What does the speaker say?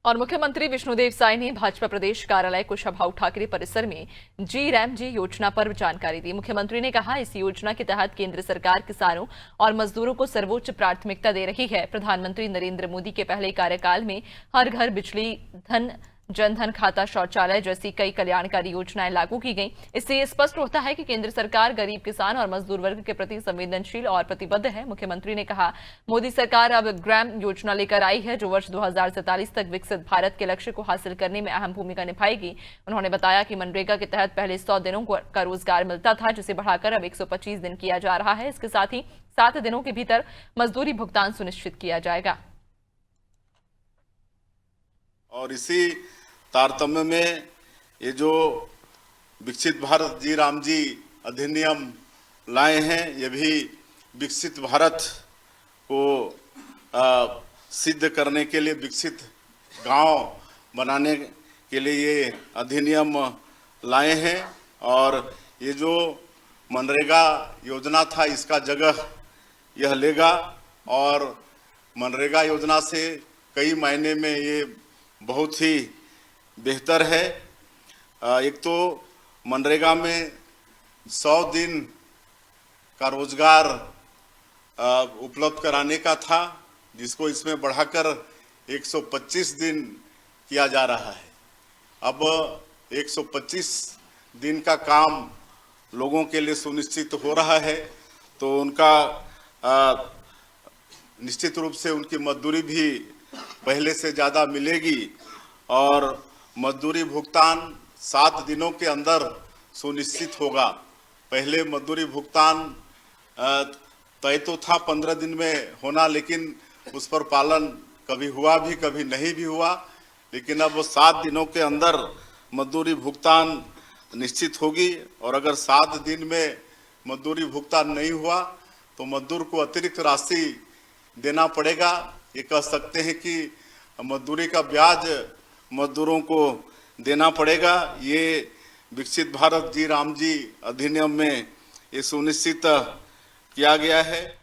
और मुख्यमंत्री विष्णुदेव साय ने भाजपा प्रदेश कार्यालय कुशाभाऊ ठाकरे परिसर में जी योजना पर जानकारी दी। मुख्यमंत्री ने कहा, इस योजना के तहत केंद्र सरकार किसानों और मजदूरों को सर्वोच्च प्राथमिकता दे रही है। प्रधानमंत्री नरेंद्र मोदी के पहले कार्यकाल में हर घर बिजली, जन धन खाता, शौचालय जैसी कई कल्याणकारी योजनाएं लागू की गई। इससे स्पष्ट होता है कि केंद्र सरकार गरीब किसान और मजदूर वर्ग के प्रति संवेदनशील और प्रतिबद्ध है। मुख्यमंत्री ने कहा, मोदी सरकार अब ग्राम योजना लेकर आई है, जो वर्ष 2047 तक विकसित भारत के लक्ष्य को हासिल करने में अहम भूमिका निभाएगी। उन्होंने बताया कि मनरेगा के तहत पहले 100 दिनों का रोजगार मिलता था, जिसे बढ़ाकर अब 125 दिन किया जा रहा है। इसके साथ ही 7 दिनों के भीतर मजदूरी भुगतान सुनिश्चित किया जाएगा। और इसी तारतम्य में ये जो विकसित भारत जी राम जी अधिनियम लाए हैं, ये भी विकसित भारत को सिद्ध करने के लिए, विकसित गांव बनाने के लिए ये अधिनियम लाए हैं। और ये जो मनरेगा योजना था, इसका जगह यह लेगा। और मनरेगा योजना से कई मायने में ये बहुत ही बेहतर है। एक तो मनरेगा में 100 दिन का रोजगार उपलब्ध कराने का था, जिसको इसमें बढ़ाकर 125 दिन किया जा रहा है। अब 125 दिन का काम लोगों के लिए सुनिश्चित हो रहा है, तो उनका निश्चित रूप से उनकी मजदूरी भी पहले से ज़्यादा मिलेगी। और मजदूरी भुगतान 7 दिनों के अंदर सुनिश्चित होगा। पहले मजदूरी भुगतान तय तो था 15 दिन में होना, लेकिन उस पर पालन कभी हुआ भी, कभी नहीं भी हुआ। लेकिन अब 7 दिनों के अंदर मजदूरी भुगतान निश्चित होगी। और अगर 7 दिन में मजदूरी भुगतान नहीं हुआ तो मजदूर को अतिरिक्त राशि देना पड़ेगा। ये कह सकते हैं कि मजदूरी का ब्याज मजदूरों को देना पड़ेगा। ये विकसित भारत जी राम जी अधिनियम में ये सुनिश्चित किया गया है।